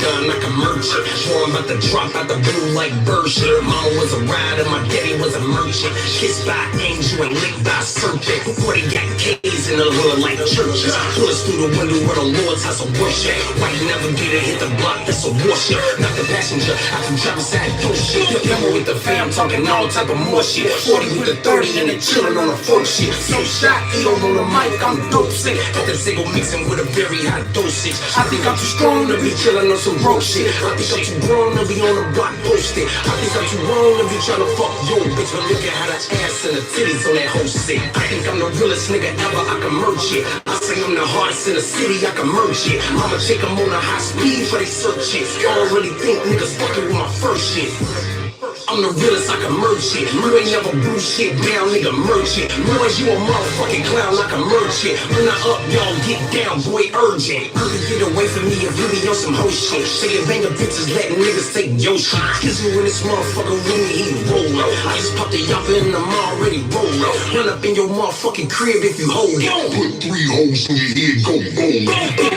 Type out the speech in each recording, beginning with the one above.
gun, I can merge it. Sure, I'm about to drop out the blue like bird shit. Mama was a rider, my daddy was a merchant. Kissed by an angel and licked by a serpent. 40 got K's in the hood like churches. Pull us through the window where the Lord's house of worship. White navigator hit the block, that's a warship. Not the passenger, I can drive inside those shit. Remember with the fam talking all type of more shit. 40 with the 30 and they chillin' on the 4 shit. So shot, Eo on the mic, I'm dope sick. Got the single mixing with a very high dosage. I think I'm too strong to be chillin' on some broke shit. I think I'm too grown to be on the block posted. I think I'm too wrong to be tryna fuck yo bitch. But look at how the ass and the titties on that whole shit. I think I'm the realest nigga ever, I can merge it. I say I'm the hardest in the city, I can merge it. I'ma take them on a high speed for they search it. Y'all really think niggas fucking with my first shit. I'm the realest, I can merge it. You ain't never blew shit down, nigga, merge it. Noise, you a motherfucking clown, I can merge it. When I up, y'all get down, boy, urgent. You can get away from me if you be on some hoe shit. Say your banger bitches, letting niggas take your shit. Kiss me when this motherfucker with me, he roll up. I just popped the yapper in the mall, already roll up. Run up in your motherfucking crib if you hold it. Put 3 holes in your head, go roll up. Go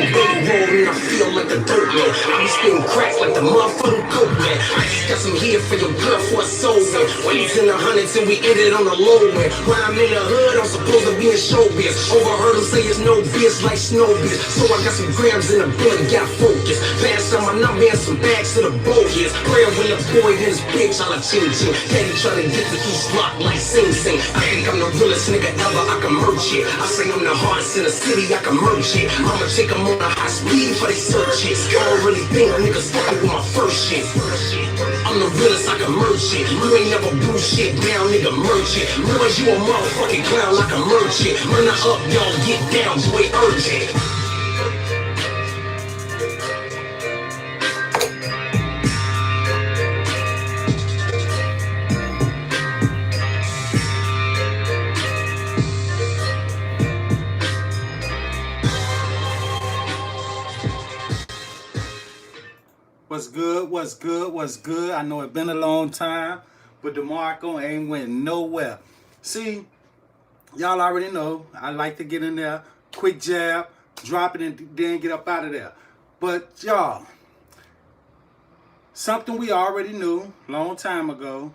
roll and I feel like a dope man. I be spitting crack like the motherfucking coke man. I just got some here for your girl for a soul man. Ways in the hundreds and we ended on the low man. When I'm in the hood, I'm supposed to be in showbiz. Overheard them say it's no biz like snow biz. So I got some grams in the blunt, got focus. Pass on my number and some bags to the bogus. Prayer when the boy and his bitch, I'll ching ching. Daddy tryna get the East Block like Sing Sing. I think I'm the realest nigga ever, I can merge it. I say I'm the hardest in the city, I can merge it. I'ma take them on a high speed for they search it. I don't really think niggas fucking with my first shit. I'm the realest, I can merge it. You ain't never blew shit down, nigga, merge it. Noise, you a motherfucking clown, I can merge it. Run her up, y'all get down, boy, urgent. What's good? What's good? What's good? I know it's been a long time, but DeMarco ain't went nowhere. See, y'all already know I like to get in there, quick jab, drop it, and then get up out of there. But y'all, something we already knew long time ago.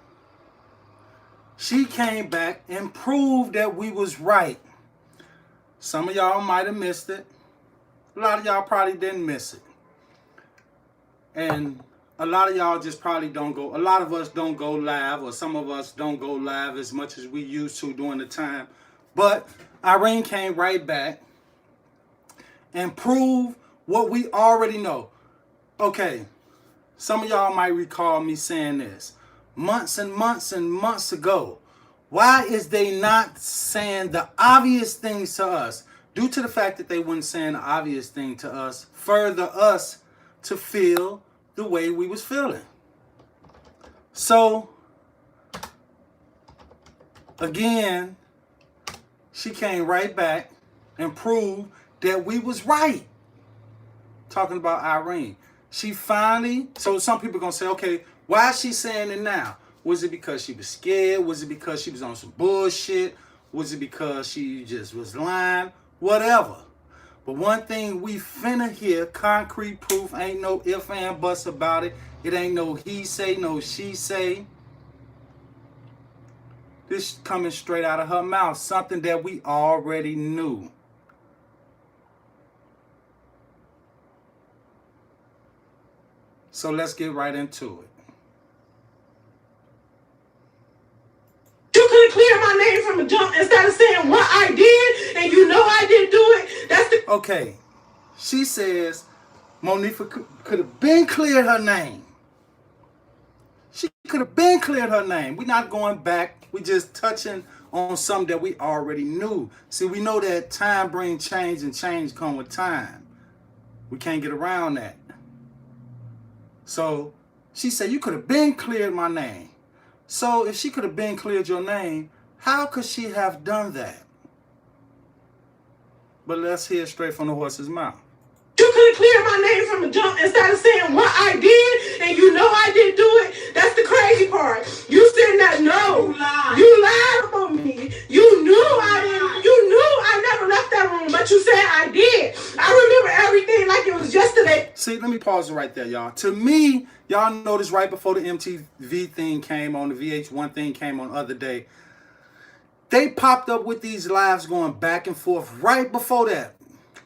She came back and proved that we was right. Some of y'all might have missed it. A lot of y'all probably didn't miss it. And a lot of y'all just probably don't go, a lot of us don't go live, or some of us don't go live as much as we used to during the time. But Irene came right back and proved what we already know. Okay, some of y'all might recall me saying this months and months and months ago. Why is they not saying the obvious things to us? Due to the fact that they weren't saying the obvious thing to us, further us to feel the way we was feeling. So, again, she came right back and proved that we was right. Talking about Irene. She finally, so some people gonna say, okay, why is she saying it now? Was it because she was scared? Was it because she was on some bullshit? Was it because she just was lying? Whatever. But one thing we finna hear, concrete proof, ain't no if and buts about it. It ain't no he say, no she say. This coming straight out of her mouth, something that we already knew. So let's get right into it. You could have cleared my name from the jump instead of saying what I did, and you know I didn't do it. That's the... Okay, she says Monifa could have been cleared her name. She could have been cleared her name. We're not going back. We just touching on something that we already knew. See, we know that time brings change, and change come with time. We can't get around that. So she said, you could have been cleared my name. So if she could have been cleared your name, how could she have done that? But let's hear straight from the horse's mouth. You could have cleared my name from the jump instead of saying what I did, and you know I didn't do it. That's the crazy part. You said that no. You lied about me. You knew I didn't. You knew I never left that room, but you said I did. I remember everything like it was yesterday. See, let me pause it right there, y'all. To me, y'all noticed right before the MTV thing came on, the VH1 thing came on the other day, they popped up with these lives going back and forth right before that.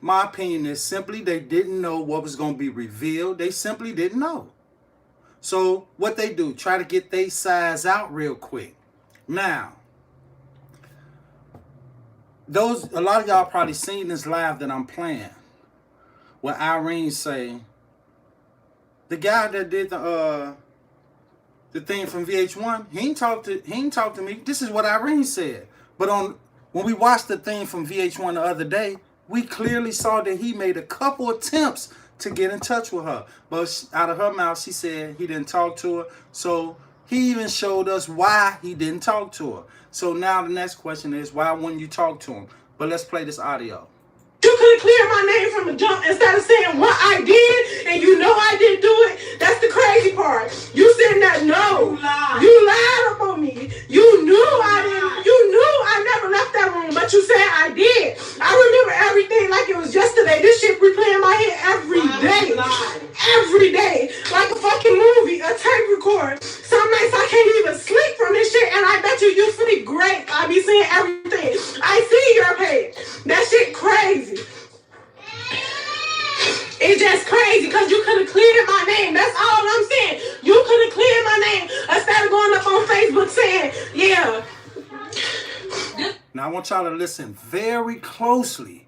My opinion is simply they didn't know what was going to be revealed. They simply didn't know. So what they do, try to get their size out real quick. Now, a lot of y'all probably seen this live that I'm playing, where Irene say, the guy that did the thing from VH1, he ain't talk to me. This is what Irene said. But when we watched the thing from VH1 the other day, we clearly saw that he made a couple attempts to get in touch with her. But out of her mouth, she said he didn't talk to her. So he even showed us why he didn't talk to her. So now the next question is, why wouldn't you talk to him? But let's play this audio. You could have cleared my name from the jump instead of saying what I did, and you know I didn't do it. That's the crazy part. You said that no. You lied up on me. You knew I didn't. You knew I never left that room, but you said I did. I remember everything like it was yesterday. This shit replay in my head every day. Every day. Like a fucking movie, a tape record. Some nights I can't even sleep from this shit, and I bet you sleep great. I be seeing everything. I see your page. That shit crazy. It's just crazy because you could have cleared my name. That's all I'm saying. You could have cleared my name instead of going up on Facebook saying, yeah. Now I want y'all to listen very closely,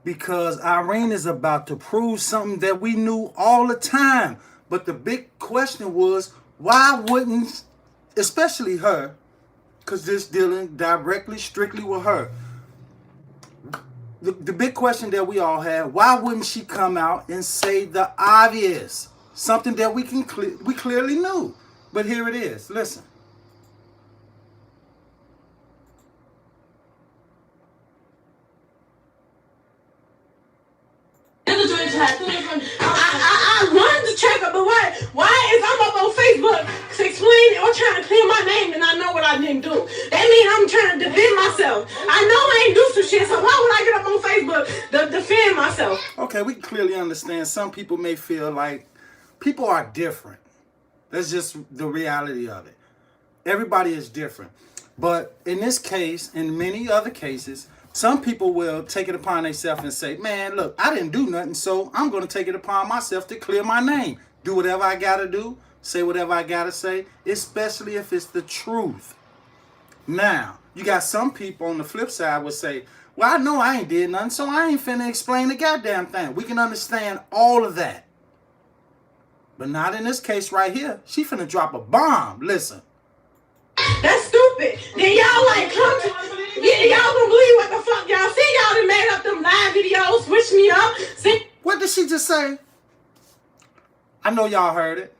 because Irene is about to prove something that we knew all the time. But the big question was, why wouldn't, especially her, because this dealing directly, strictly with her. The big question that we all had, why wouldn't she come out and say the obvious? Something that we clearly knew. But here it is. Listen. I wanted to check her, but why is I'm up on Facebook explaining or trying to clear my name and I know what I didn't do? That means I'm trying to defend myself. I know I ain't do some shit, so why would I get up on Facebook to defend myself? Okay, we can clearly understand some people may feel like people are different. That's just the reality of it. Everybody is different. But in this case, in many other cases, some people will take it upon themselves and say, man, look, I didn't do nothing, so I'm going to take it upon myself to clear my name. Do whatever I got to do, say whatever I got to say, especially if it's the truth. Now, you got some people on the flip side will say, well, I know I ain't did nothing, so I ain't finna explain the goddamn thing. We can understand all of that. But not in this case right here. She finna drop a bomb. Listen. That's stupid. Then y'all like come to... Yeah, y'all don't believe what the fuck y'all see. Y'all done made up them live videos, switch me up. See? What did she just say? I know y'all heard it.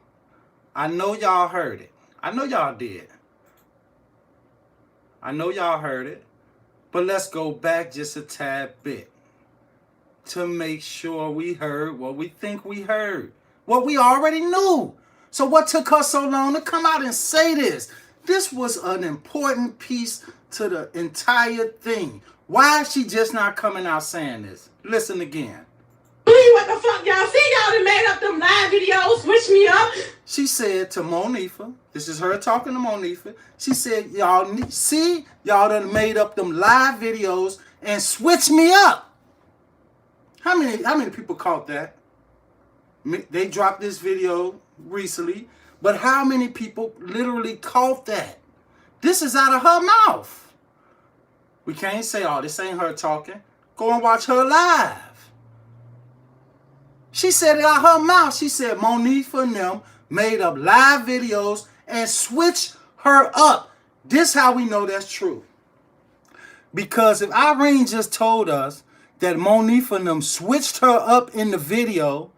I know y'all heard it. I know y'all did. I know y'all heard it. But let's go back just a tad bit to make sure we heard what we think we heard. What we already knew. So what took her so long to come out and say this? This was an important piece to the entire thing. Why is she just not coming out saying this? Listen again. Believe what the fuck y'all see. Y'all done made up them live videos, switch me up. She said to Monifa, this is her talking to Monifa. She said, y'all done made up them live videos and switched me up. How many people caught that? They dropped this video recently, but how many people literally caught that? This is out of her mouth. We can't say, oh, this ain't her talking. Go and watch her live. She said it out of her mouth. She said Monifa and them made up live videos and switched her up. This how we know that's true. Because if Irene just told us that Monifa and them switched her up in the video,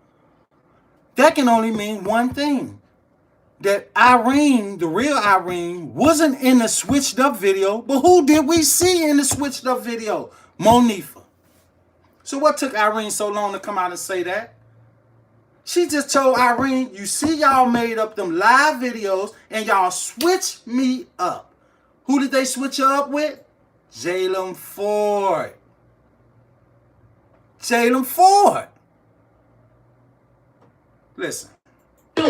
that can only mean one thing. That Irene, the real Irene, wasn't in the switched up video, but who did we see in the switched up video? Monifa. So what took Irene so long to come out and say that? She just told Irene, you see y'all made up them live videos and y'all switched me up. Who did they switch her up with? Jalen Ford. Jalen Ford. Listen. That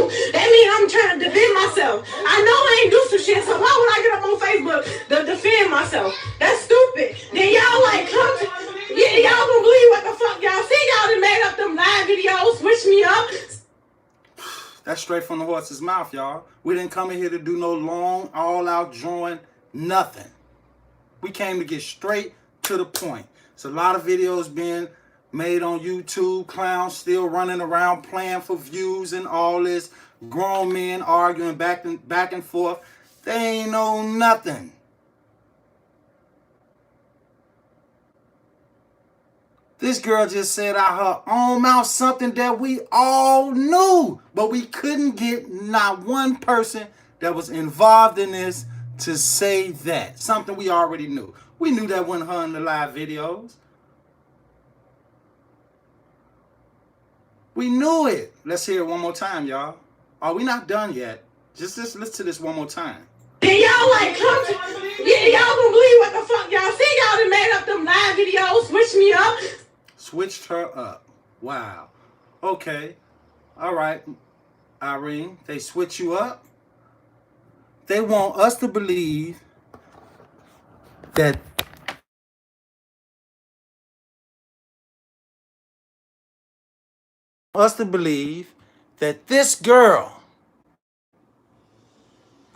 means I'm trying to defend myself. I know I ain't do some shit, so why would I get up on Facebook to defend myself? That's stupid. Then y'all like come to, yeah, y'all gonna believe what the fuck y'all see. Y'all done made up them live videos, switch me up. That's straight from the horse's mouth, y'all. We didn't come in here to do no long, all-out drawing, nothing. We came to get straight to the point. It's a lot of videos being made on YouTube, clowns still running around playing for views and all this, grown men arguing back and forth. They ain't know nothing. This girl just said out her own mouth something that we all knew, but we couldn't get not one person that was involved in this to say that. Something we already knew. We knew that wasn't her in the live videos. We knew it. Let's hear it one more time, y'all. Oh, we not done yet. Just listen to this one more time. Then y'all like come to, yeah, y'all gonna believe what the fuck y'all see. Y'all done made up them live videos, switch me up. Switched her up. Wow. Okay. All right, Irene. They switch you up. They want us to believe that this girl,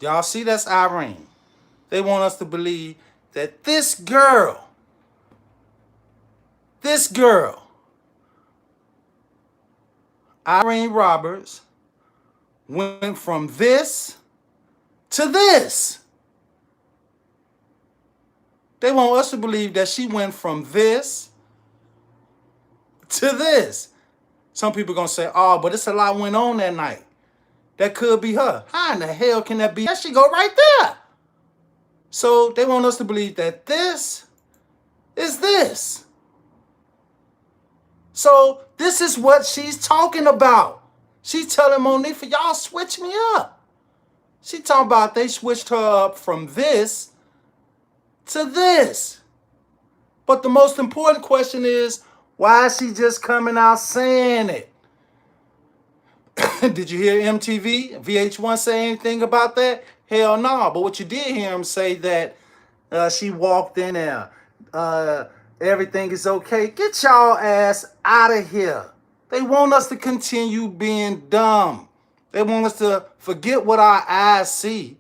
y'all see that's Irene. They want us to believe that this girl, Irene Roberts, went from this to this. They want us to believe that she went from this to this. Some people are going to say, oh, but it's a lot went on that night. That could be her. How in the hell can that be? That should go right there. So they want us to believe that this is this. So this is what she's talking about. She's telling Monifa, y'all switch me up. She talking about they switched her up from this to this. But the most important question is, why is she just coming out saying it? Did you hear MTV, VH1 say anything about that? Hell no. But what you did hear him say that she walked in there. Everything is okay. Get y'all ass out of here. They want us to continue being dumb. They want us to forget what our eyes see,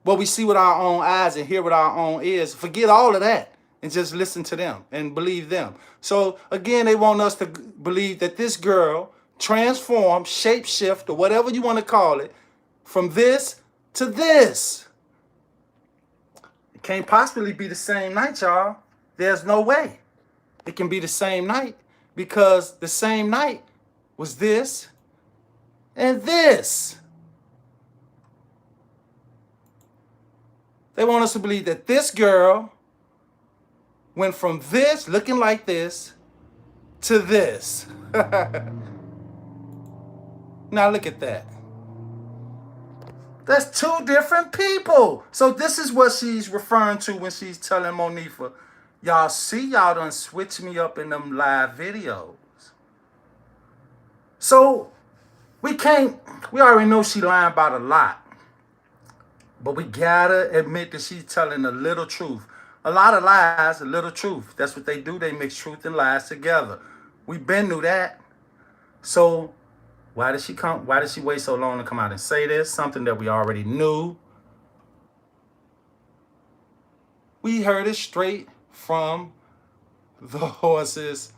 what we see with our own eyes and hear with our own ears. Forget all of that and just listen to them and believe them. So again, they want us to believe that this girl transformed, shapeshift, or whatever you want to call it, from this to this. It can't possibly be the same night, y'all. There's no way it can be the same night, because the same night was this and this. They want us to believe that this girl went from this, looking like this, to this. Now look at that. That's two different people. So this is what she's referring to when she's telling Monifa, y'all see, y'all done switch me up in them live videos. So we already know she lying about a lot. But we gotta admit that she's telling a little truth. A lot of lies, a little truth. That's what they do. They mix truth and lies together. We been knew that. So why did she wait so long to come out and say this? Something that we already knew. We heard it straight from the horse's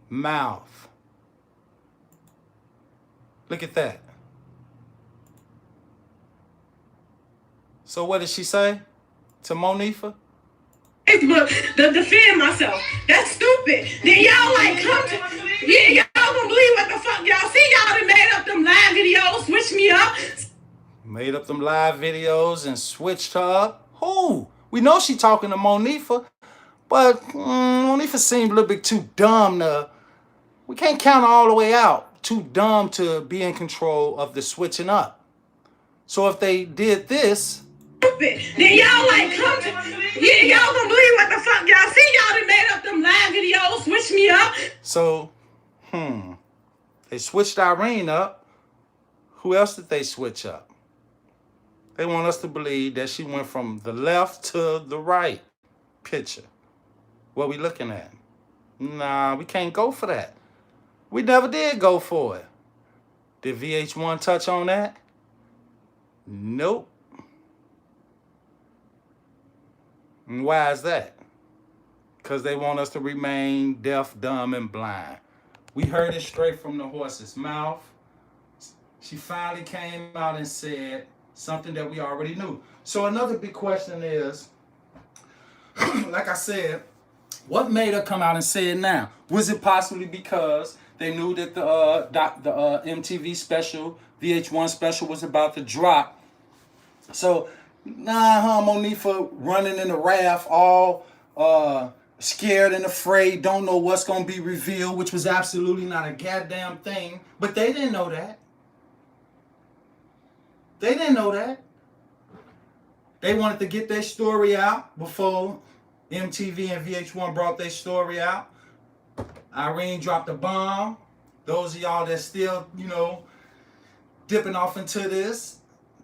mouth. Look at that. So what did she say to Monifa? Facebook to defend myself. That's stupid. Then y'all like come to, yeah, y'all gonna believe what the fuck y'all see. Y'all done made up them live videos, switch me up. Made up them live videos and switched her up. Who? We know she talking to Monifa, but Monifa seemed a little bit too dumb to, we can't count her all the way out. Too dumb to be in control of the switching up. So if they did this, stupid. Then y'all like come to, yeah, y'all gonna believe what the fuck y'all see. Y'all done made up them live videos, switch me up. So, they switched Irene up. Who else did they switch up? They want us to believe that she went from the left to the right picture. What we looking at? Nah, we can't go for that. We never did go for it. Did VH1 touch on that? Nope. And why is that? Because they want us to remain deaf, dumb, and blind. We heard it straight from the horse's mouth. She finally came out and said something that we already knew. So another big question is, like I said, what made her come out and say it now? Was it possibly because they knew that the MTV special, VH1 special was about to drop? So, no need for running in the raft all scared and afraid, don't know what's going to be revealed, which was absolutely not a goddamn thing. But they didn't know that. They didn't know that. They wanted to get their story out before MTV and VH1 brought their story out. Irene dropped a bomb. Those of y'all that still, dipping off into this,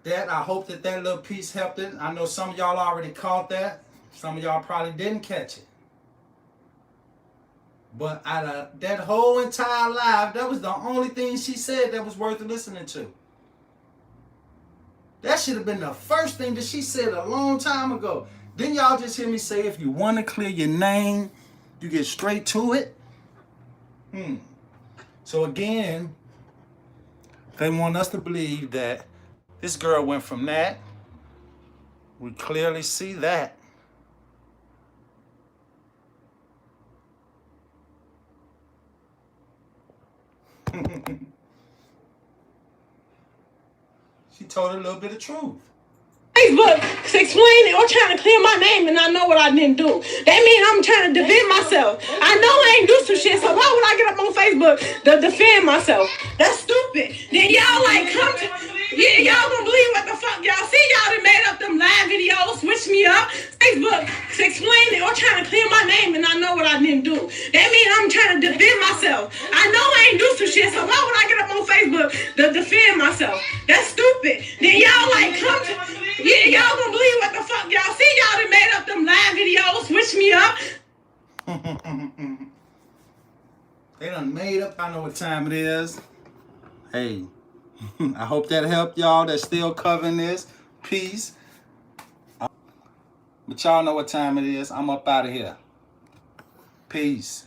I hope that little piece helped it. I know some of y'all already caught that. Some of y'all probably didn't catch it. But out of that whole entire live, that was the only thing she said that was worth listening to. That should have been the first thing that she said a long time ago. Didn't y'all just hear me say, if you want to clear your name, you get straight to it? So again, they want us to believe that this girl went from that. We clearly see that. She told a little bit of truth. Facebook to explain it or trying to clear my name, and I know what I didn't do. That means I'm trying to defend myself. I know I ain't do some shit, so why would I get up on Facebook to defend myself? That's stupid. Then y'all come to, y'all gonna believe what the fuck y'all see? Y'all done made up them live videos, switch me up. Facebook to explain it or trying to clear my name, and I know what I didn't do. That means I'm trying to defend myself. I know I ain't do some shit, so why would I get up on Facebook to defend myself? That's stupid. Then y'all come to, y'all gonna believe what the fuck y'all see? Y'all done made up them live videos, switch me up. They done made up. I know what time it is. Hey, I hope that helped y'all that's still covering this. Peace. But y'all know what time it is. I'm up out of here. Peace.